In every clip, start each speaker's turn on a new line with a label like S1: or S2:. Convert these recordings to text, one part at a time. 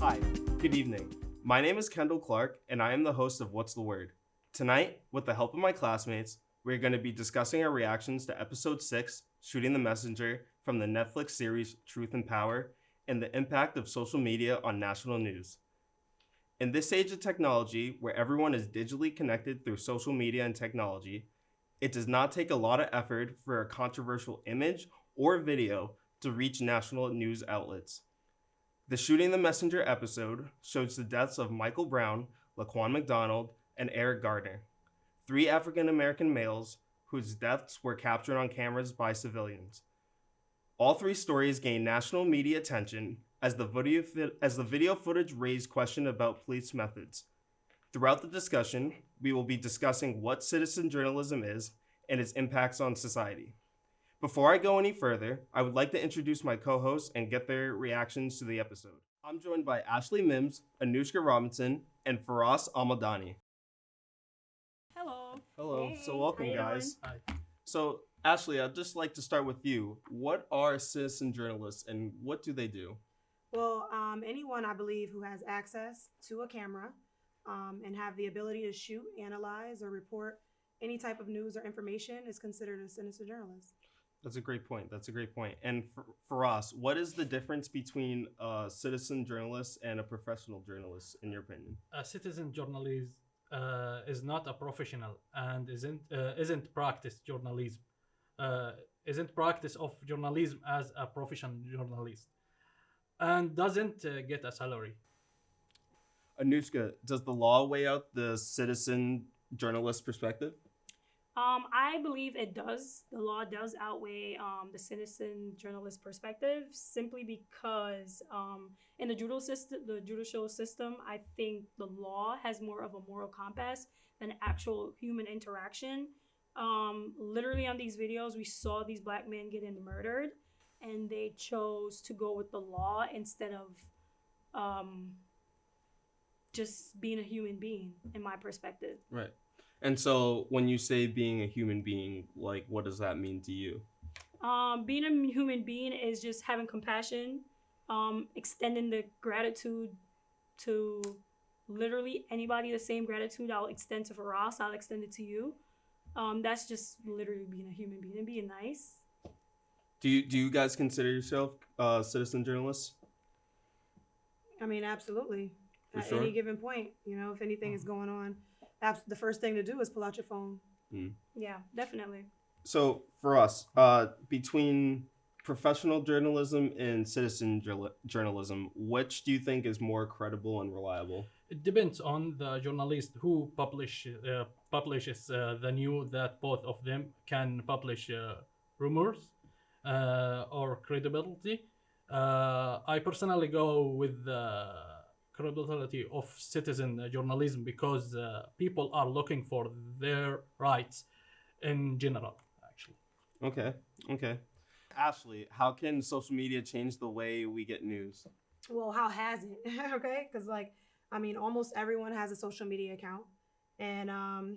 S1: Hi, good evening. My name is Kendall Clark, and I am the host of What's the Word? Tonight, with the help of my classmates, we're going to be discussing our reactions to Episode 6, Shooting the Messenger, from the Netflix series Truth and Power, and the impact of social media on national news. In this age of technology, where everyone is digitally connected through social media and technology, it does not take a lot of effort for a controversial image or video to reach national news outlets. The Shooting the Messenger episode shows the deaths of Michael Brown, Laquan McDonald, and Eric Gardner, three African American males whose deaths were captured on cameras by civilians. All three stories gained national media attention as the video footage raised questions about police methods. Throughout the discussion, we will be discussing what citizen journalism is and its impacts on society. Before I go any further, I would like to introduce my co-hosts and get their reactions to the episode. I'm joined by Ashley Mims, Anushka Robinson, and Faraz Almadani.
S2: Hello.
S1: Hello.
S2: Hey,
S1: So welcome,
S2: how you
S1: guys.
S2: doing?
S3: Hi.
S1: So Ashley, I'd just like to start with you. What are citizen journalists and what do they do?
S4: Well, anyone I believe who has access to a camera and have the ability to shoot, analyze, or report any type of news or information is considered a citizen journalist.
S1: That's a great point. And for us, what is the difference between a citizen journalist and a professional journalist, in your opinion?
S3: A citizen journalist is not a professional and isn't practice journalism. Isn't practice of journalism as a professional journalist and doesn't get a salary.
S1: Anushka, does the law weigh out the citizen journalist perspective?
S2: I believe it does. The law does outweigh the citizen journalist perspective simply because in the judicial system, I think the law has more of a moral compass than actual human interaction. Literally on these videos, we saw these black men getting murdered, and they chose to go with the law instead of um, just being a human being, in my perspective.
S1: Right. And so when you say being a human being, like, what does that mean to you?
S2: Being a human being is just having compassion, extending the gratitude to literally anybody. The same gratitude I'll extend to Faraz, I'll extend it to you. That's just literally being a human being and being nice.
S1: Do you guys consider yourself citizen journalists?
S4: I mean, absolutely.
S1: For
S4: At
S1: sure.
S4: any given point, if anything is going on, the first thing to do is pull out your phone.
S2: Yeah, definitely.
S1: So for us, between professional journalism and citizen journalism, which do you think is more credible and reliable?
S3: It depends on the journalist who publishes the news that both of them can publish rumors or credibility. I personally go with the credibility of citizen journalism because people are looking for their rights in general, actually.
S1: Okay. Ashley, how can social media change the way we get news?
S4: Well, how has it? Okay, because almost everyone has a social media account and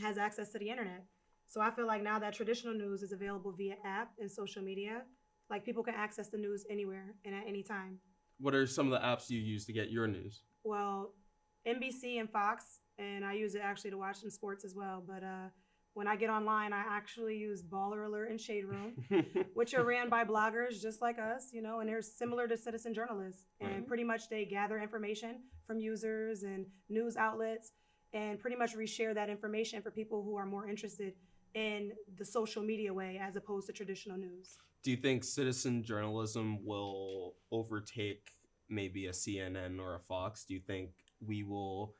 S4: has access to the internet. So I feel like now that traditional news is available via app and social media, like people can access the news anywhere and at any time.
S1: What are some of the apps you use to get your news?
S4: Well, NBC and Fox, and I use it actually to watch some sports as well. But when I get online, I actually use Baller Alert and Shade Room, which are ran by bloggers just like us, and they're similar to citizen journalists. And pretty much they gather information from users and news outlets and pretty much reshare that information for people who are more interested in the social media way as opposed to traditional news.
S1: Do you think citizen journalism will overtake maybe a CNN or a Fox? Do you think we will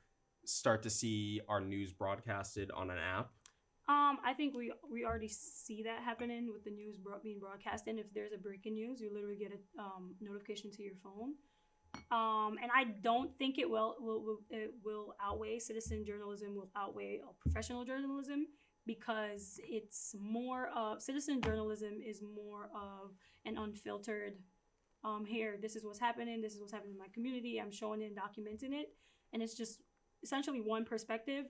S1: start to see our news broadcasted on an app?
S2: I think we already see that happening with the news being broadcast. And if there's a breaking news, you literally get a notification to your phone. And I don't think it will outweigh citizen journalism, will outweigh professional journalism, because it's more of citizen journalism is more of an unfiltered. Here, this is what's happening. This is what's happening in my community. I'm showing it and documenting it, and it's just essentially one perspective.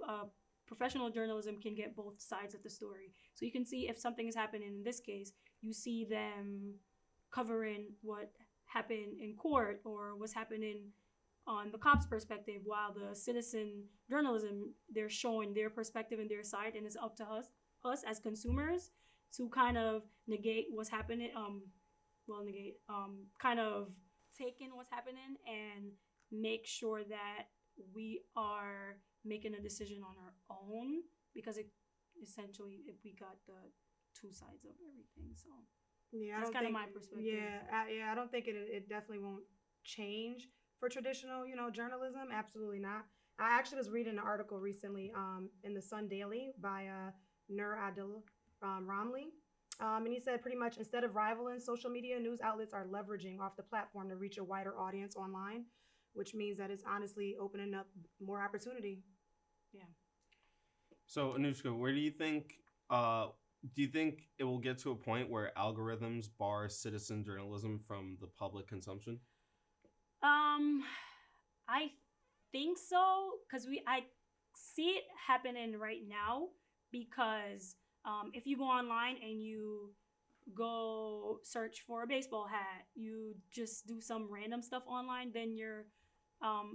S2: Professional journalism can get both sides of the story, so you can see if something is happening. In this case, you see them covering what happened in court or what's happening on the cops' perspective, while the citizen journalism, they're showing their perspective and their side, and it's up to us as consumers to kind of negate what's happening. Kind of take in what's happening and make sure that we are making a decision on our own, because it essentially, if we got the two sides of everything. So
S4: Yeah,
S2: that's kind of my perspective.
S4: Yeah, I don't think it definitely won't change for traditional, journalism. Absolutely not. I actually was reading an article recently in the Sun Daily by Nur Adil Ramli. And he said pretty much instead of rivaling social media, news outlets are leveraging off the platform to reach a wider audience online, which means that it's honestly opening up more opportunity.
S2: Yeah.
S1: So Anushka, where do you think it will get to a point where algorithms bar citizen journalism from the public consumption?
S2: I think so, because I see it happening right now, because if you go online and you go search for a baseball hat, you just do some random stuff online, then you're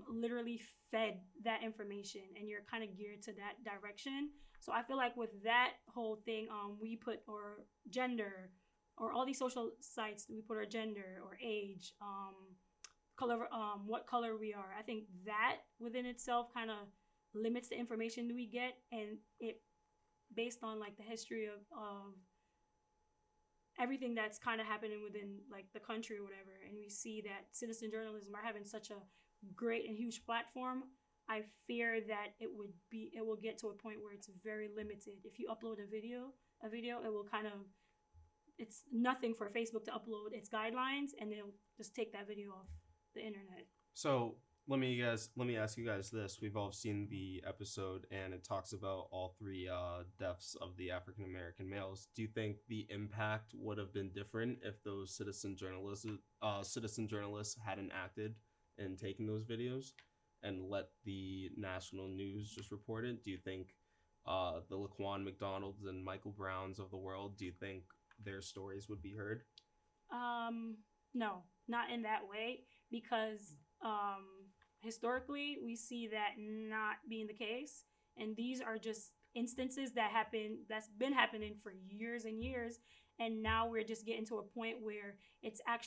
S2: literally fed that information and you're kind of geared to that direction. So I feel like with that whole thing, we put our gender, or all these social sites, we put our gender or age, color, what color we are. I think that within itself kind of limits the information we get, and it based on like the history of everything that's kind of happening within like the country or whatever, and we see that citizen journalism are having such a great and huge platform. I fear that it will get to a point where it's very limited. If you upload a video, it will kind of, it's nothing for Facebook to upload its guidelines, and they'll just take that video off the internet.
S1: So let me ask you guys this. We've all seen the episode, and it talks about all three deaths of the African American males. Do you think the impact would have been different if those citizen journalists hadn't acted and taken those videos and let the national news just report it? Do you think the Laquan McDonalds and Michael Browns of the world, do you think their stories would be heard?
S2: No, not in that way, because historically we see that not being the case, and these are just instances that's been happening for years and years, and now we're just getting to a point where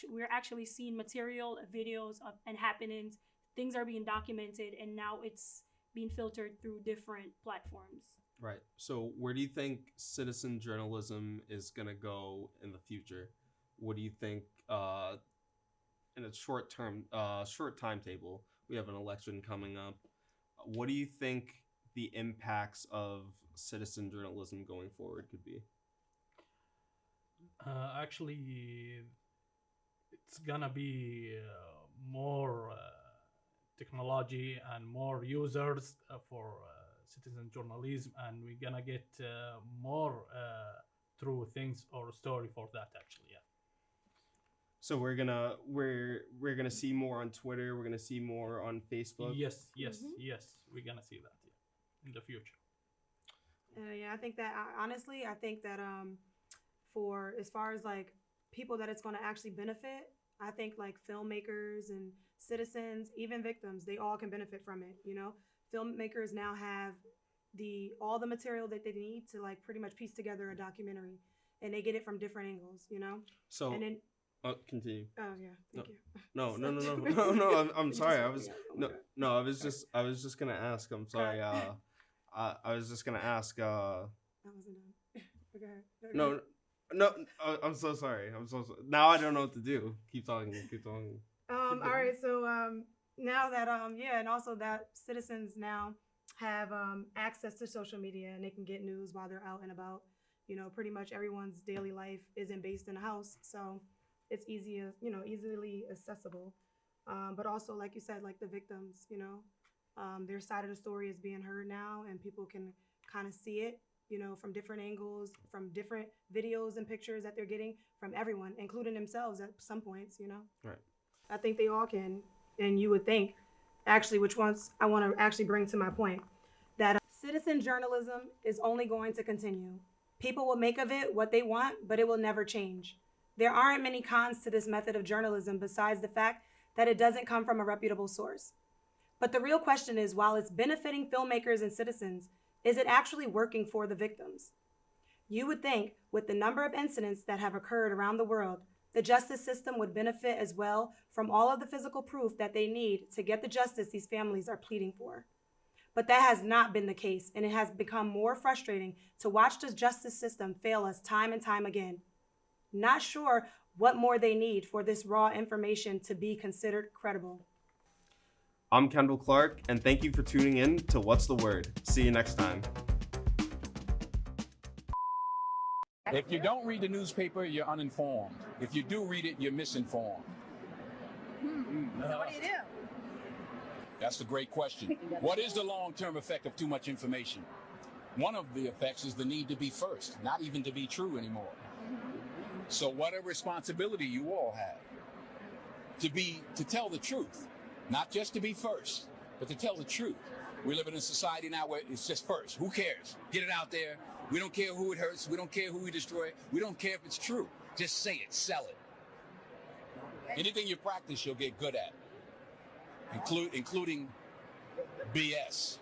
S2: we're actually seeing material, videos of and happenings, things are being documented, and now it's being filtered through different platforms.
S1: Right. So where do you think citizen journalism is going to go in the future? What do you think in a short timetable? We have an election coming up. What do you think the impacts of citizen journalism going forward could be?
S3: Actually, it's gonna be more technology and more users for citizen journalism, and we're gonna get more true things or story for that. Actually, yeah.
S1: So we're gonna see more on Twitter. We're gonna see more on Facebook.
S3: Yes, we're gonna see that, yeah, in the future.
S4: Yeah, I think that honestly, for as far as like people that it's going to actually benefit, I think like filmmakers and citizens, even victims, they all can benefit from it. Filmmakers now have all the material that they need to like pretty much piece together a documentary, and they get it from different angles.
S1: So
S4: and then
S1: continue.
S4: Oh yeah, thank you.
S1: No. I'm sorry. I was just gonna ask. I'm sorry. I was just gonna ask.
S4: I wasn't done. Okay.
S1: No. I'm so sorry. Now I don't know what to do. Keep talking.
S4: All right. So now that and also that citizens now have access to social media, and they can get news while they're out and about. Pretty much everyone's daily life isn't based in a house, so it's easily accessible. But also, like you said, like the victims, their side of the story is being heard now, and people can kind of see it, from different angles, from different videos and pictures that they're getting from everyone, including themselves at some points,
S1: Right.
S4: I think they all can. And you would think, actually, which ones I want to actually bring to my point, that citizen journalism is only going to continue. People will make of it what they want, but it will never change. There aren't many cons to this method of journalism besides the fact that it doesn't come from a reputable source. But the real question is, while it's benefiting filmmakers and citizens, is it actually working for the victims? You would think, with the number of incidents that have occurred around the world, the justice system would benefit as well from all of the physical proof that they need to get the justice these families are pleading for. But that has not been the case, and it has become more frustrating to watch the justice system fail us time and time again. Not sure what more they need for this raw information to be considered credible.
S1: I'm Kendall Clark, and thank you for tuning in to What's the Word. See you next time.
S5: If you don't read the newspaper, you're uninformed. If you do read it, you're misinformed.
S6: So what do you do?
S5: That's a great question. What is the long-term effect of too much information? One of the effects is the need to be first, not even to be true anymore. So what a responsibility you all have to tell the truth, not just to be first, but to tell the truth. We live in a society now where it's just first. Who cares? Get it out there. We don't care who it hurts. We don't care who we destroy. We don't care if it's true. Just say it, sell it. Anything you practice, you'll get good at, including BS.